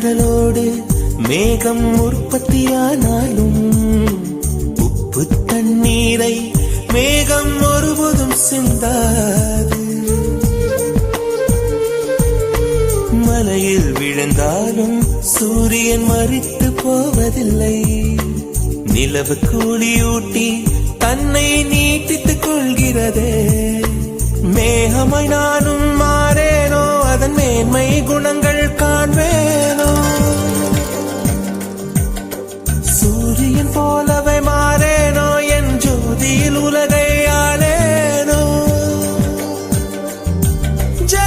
கடலோடு மேகம் உற்பத்தியானாலும் உப்பு தண்ணீரை மேகம் ஒருபோதும் சிந்தாது. மலையில் விழுந்தாலும் சூரியன் மறித்து போவதில்லை. நிலவு கூலியூட்டி தன்னை நீட்டித்துக் கொள்கிறதே. மேகமாய் நானும்